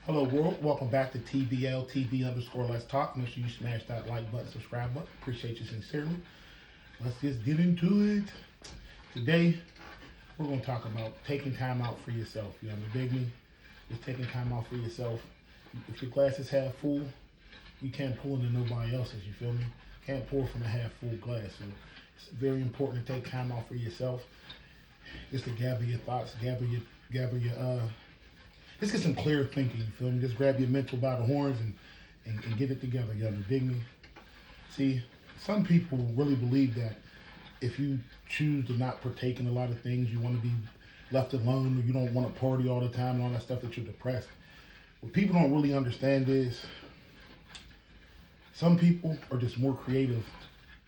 Hello world, welcome back to TBL TV underscore Let's Talk. Make sure you smash that like button, subscribe button. Appreciate you sincerely. Let's just get into it. Today, we're going to talk about taking time out for yourself. You know, dig me? Just taking time out for yourself. If your glass is half full, you can't pour into nobody else's, you feel me? Can't pour from a half full glass. So it's very important to take time out for yourself. Just to gather your thoughts, gather your just get some clear thinking, you feel me? Just grab your mental by the horns and get it together, you dig me? See, some people really believe that if you choose to not partake in a lot of things, you want to be left alone, or you don't want to party all the time and all that stuff, that you're depressed. What people don't really understand is some people are just more creative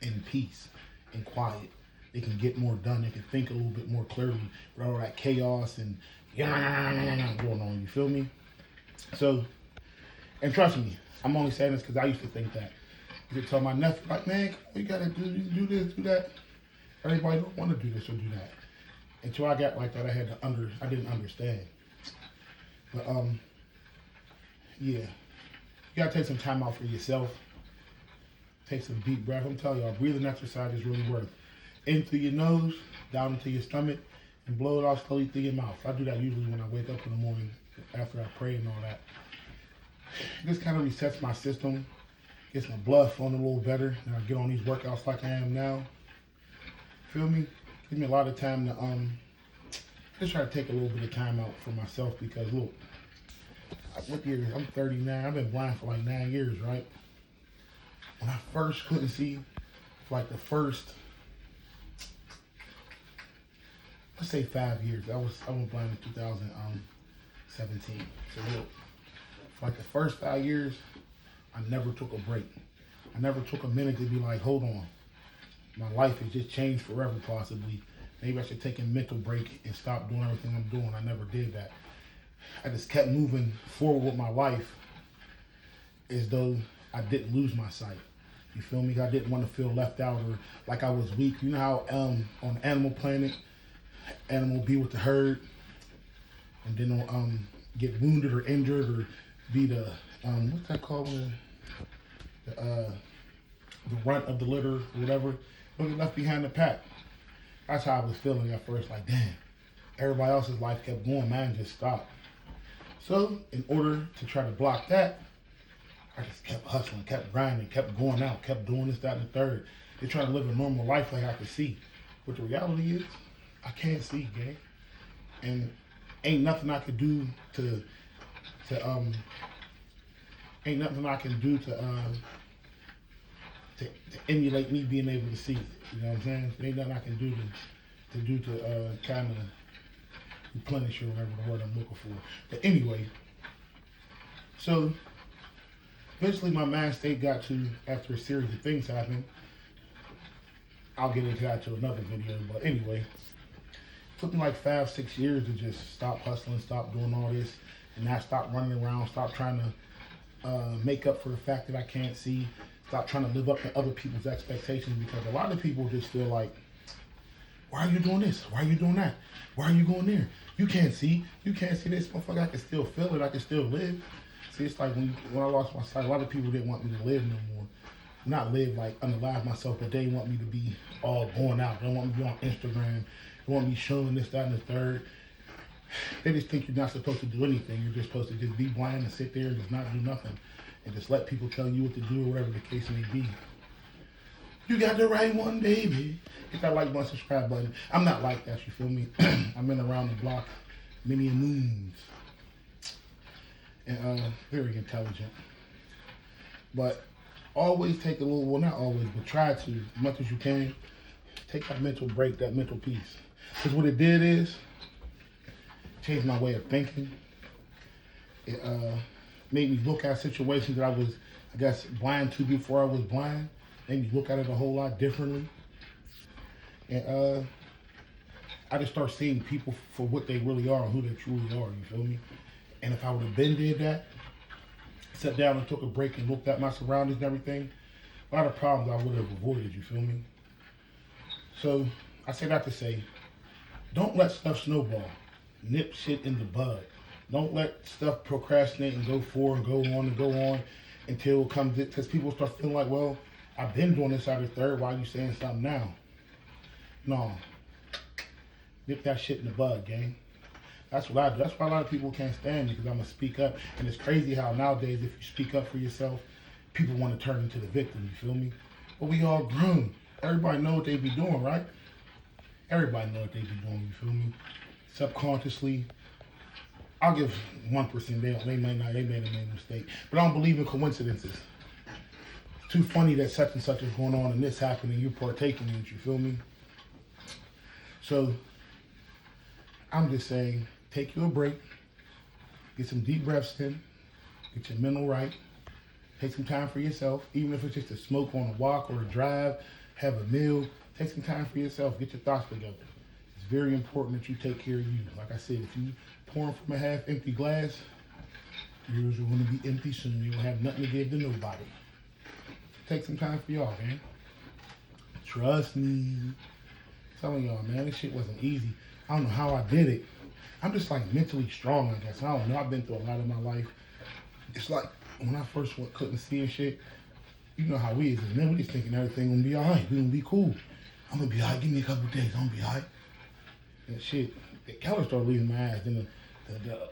in peace and quiet. They can get more done. They can think a little bit more clearly without all that chaos and going on. You feel me? So, and trust me, I'm only saying this because I used to think that. I used to tell my nephew, like, man, you gotta do this, do that. Everybody don't want to do this or do that. Until I got like that, I didn't understand. But yeah, you gotta take some time out for yourself. Take some deep breath. I'm telling y'all, breathing exercise is really worth. In through your nose, down into your stomach, and blow it off slowly through your mouth. I do that usually when I wake up in the morning after I pray and all that. This kind of resets my system, gets my blood flowing a little better, and I get on these workouts like I am now. Feel me? Gives me a lot of time to just try to take a little bit of time out for myself because look, what year? I'm 39. I've been blind for like 9 years, right? When I first couldn't see, for like the first, let's say 5 years. I was blind in 2017. So look, for like the first 5 years, I never took a break. I never took a minute to be like, hold on, my life has just changed forever possibly. Maybe I should take a mental break and stop doing everything I'm doing. I never did that. I just kept moving forward with my life as though I didn't lose my sight. You feel me? I didn't want to feel left out or like I was weak. You know how on Animal Planet, animal be with the herd and then get wounded or injured or be the what's that called when the runt of the litter or whatever, don't get left behind the pack. That's how I was feeling at first, like damn, everybody else's life kept going, mine just stopped. So in order to try to block that, I just kept hustling, kept grinding, kept going out, kept doing this, that, and the third. Just trying to live a normal life like I could see. But the reality is, I can't see, gang. And ain't nothing I could do to emulate me being able to see. You know what I'm saying? There ain't nothing I can do to kind of replenish or whatever the word I'm looking for. But anyway, so eventually my mind state got to, after a series of things happened, I'll get into that to another video, but anyway, it took me like 5-6 years to just stop hustling, stop doing all this, and now stop running around, stop trying to make up for the fact that I can't see, stop trying to live up to other people's expectations, because a lot of people just feel like, why are you doing this? Why are you doing that? Why are you going there? You can't see this, motherfucker. I can still feel it, I can still live. See, it's like when I lost my sight, a lot of people didn't want me to live no more. Not live, like unalive myself, but they want me to be all going out. They don't want me to be on Instagram. They want me showing this, that, and the third. They just think you're not supposed to do anything. You're just supposed to just be blind and sit there and just not do nothing. And just let people tell you what to do or whatever the case may be. You got the right one, baby. Hit that like button, subscribe button. I'm not like that, you feel me? I've been around the block many moons. And very intelligent. But always take a little, well not always, but try to, as much as you can, take that mental break, that mental peace. Because what it did is, changed my way of thinking. It made me look at situations that I was, I guess, blind to before I was blind. Made me look at it a whole lot differently. And I just start seeing people for what they really are and who they truly are, you feel me? And if I would have been did that, sat down and took a break and looked at my surroundings and everything, a lot of problems I would have avoided, you feel me? So I say that to say, don't let stuff snowball. Nip shit in the bud. Don't let stuff procrastinate and go forward and go on and go on until it comes, because people start feeling like, well, I've been doing this out of third. Why are you saying something now? No, nip that shit in the bud, gang. That's what I do. That's why a lot of people can't stand me, because I'm gonna speak up. And it's crazy how nowadays, if you speak up for yourself, people want to turn into the victim. You feel me? But we all grown. Everybody know what they be doing, right? Everybody know what they be doing. You feel me? Subconsciously, I'll give 1%. They made a mistake, but I don't believe in coincidences. It's too funny that such and such is going on and this happened and you're partaking in it. You feel me? So I'm just saying, take you a break, get some deep breaths in, get your mental right, take some time for yourself, even if it's just a smoke on a walk or a drive, have a meal, take some time for yourself, get your thoughts together. It's very important that you take care of you. Like I said, if you pouring from a half empty glass, yours are going to be empty soon. You don't have nothing to give to nobody. Take some time for y'all, man. Trust me. I'm telling y'all, man, this shit wasn't easy. I don't know how I did it. I'm just like mentally strong, I guess. I don't know. I've been through a lot of my life. It's like when I first couldn't see and shit, you know how we is. Man, we just thinking everything gonna be all right. We gonna be cool. I'm gonna be all right. Give me a couple days. I'm gonna be all right. And shit, the color started leaving my ass. Then the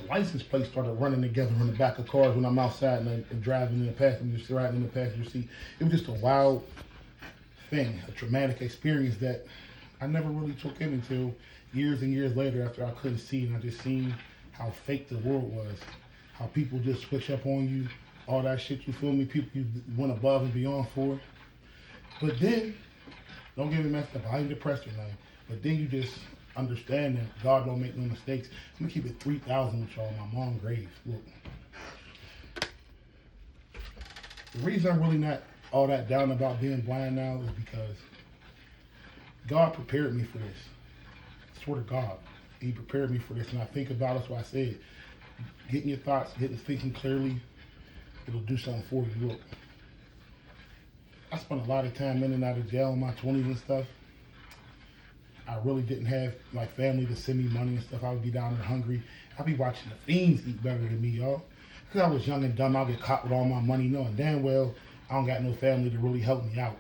license plate started running together on the back of cars when I'm outside and driving in the passenger seat, riding in the passenger seat. It was just a wild thing, a traumatic experience that I never really took in until years and years later, after I couldn't see and I just seen how fake the world was, how people just switch up on you, all that shit, you feel me? People you went above and beyond for. But then, don't get me messed up, I ain't depressed or nothing, but then you just understand that God don't make no mistakes. I'm gonna keep it 3,000 with y'all, my mom's grave. Look, the reason I'm really not all that down about being blind now is because God prepared me for this. I swear to God, He prepared me for this, and I think about it. That's why I said, getting your thoughts, thinking clearly, it'll do something for you. Look, I spent a lot of time in and out of jail in my 20s and stuff. I really didn't have like family to send me money and stuff. I would be down there hungry. I'd be watching the fiends eat better than me, y'all. Because I was young and dumb, I'd get caught with all my money, knowing damn well I don't got no family to really help me out.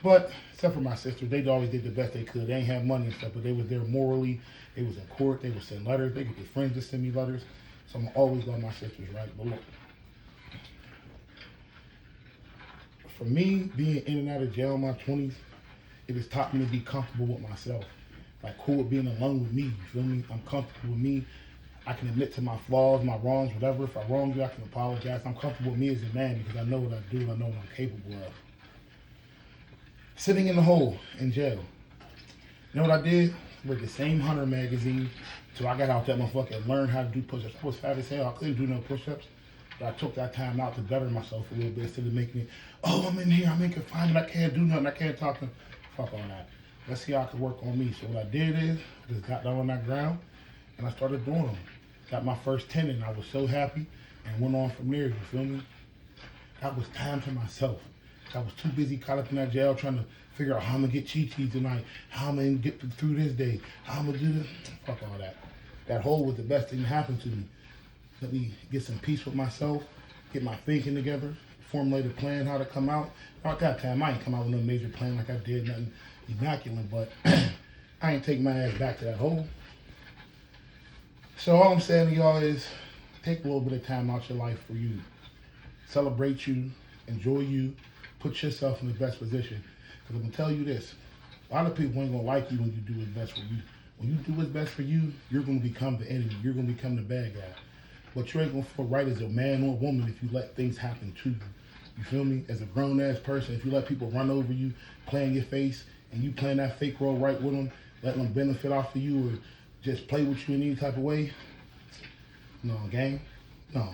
But except for my sister, they always did the best they could. They ain't have money and stuff, but they was there morally. They was in court. They would send letters. They get their friends to send me letters. So I'm always love my sisters, right? But look, for me, being in and out of jail in my 20s, it has taught me to be comfortable with myself. Like, cool with being alone with me, you feel me? I'm comfortable with me. I can admit to my flaws, my wrongs, whatever. If I wrong you, I can apologize. I'm comfortable with me as a man because I know what I do. I know what I'm capable of. Sitting in the hole in jail. You know what I did? Read the same Hunter magazine till I got out that motherfucker and learned how to do push-ups. I was fat as hell. I couldn't do no push-ups. But I took that time out to better myself a little bit instead of making it, oh, I'm in here, I'm in confinement, I can't do nothing, I can't talk to. Fuck all that. Let's see how I can work on me. So what I did is, I just got down on that ground and I started doing them. Got my first 10 and I was so happy and went on from there, you feel me? That was time to myself. I was too busy caught up in that jail trying to figure out how I'm gonna get Chi-Chi tonight, how I'm gonna get through this day, how I'm gonna do this. Fuck all that. That hole was the best thing that happened to me. Let me get some peace with myself, get my thinking together, formulate a plan how to come out. At that time, I ain't come out with no major plan like I did, nothing immaculate, but I ain't take my ass back to that hole. So all I'm saying to y'all is take a little bit of time out your life for you. Celebrate you, enjoy you, put yourself in the best position. Because I'm going to tell you this, a lot of people ain't going to like you when you do what's best for you. When you do what's best for you, you're going to become the enemy. You're going to become the bad guy. But you ain't going to feel right as a man or a woman if you let things happen to you. You feel me? As a grown-ass person, if you let people run over you, play in your face, and you playing that fake role right with them, letting them benefit off of you or just play with you in any type of way, no, gang, no.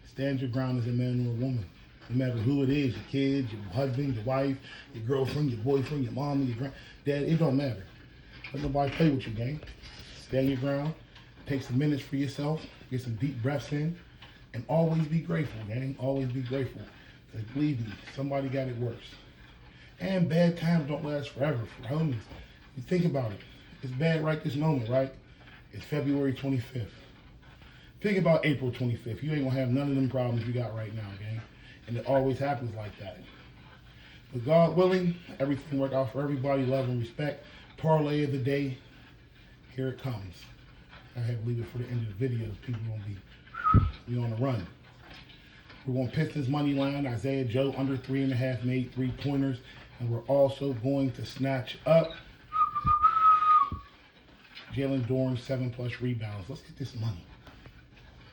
Stand your ground as a man or a woman. No matter who it is, your kids, your husband, your wife, your girlfriend, your boyfriend, your mom, your dad, it don't matter. Let nobody play with you, gang. Stand your ground, take some minutes for yourself, get some deep breaths in, and always be grateful, gang. Always be grateful. Because believe me, somebody got it worse. And bad times don't last forever, for homies. You think about it. It's bad right this moment, right? It's February 25th. Think about April 25th. You ain't gonna have none of them problems you got right now, gang. And it always happens like that. But God willing, everything work out for everybody. Love and respect. Parlay of the day. Here it comes. I have to leave it for the end of the video. People gonna be on the run. We're going Pistons money line. Isaiah Joe under 3.5 made 3-pointers. And we're also going to snatch up Jalen Dorn 7+ rebounds. Let's get this money.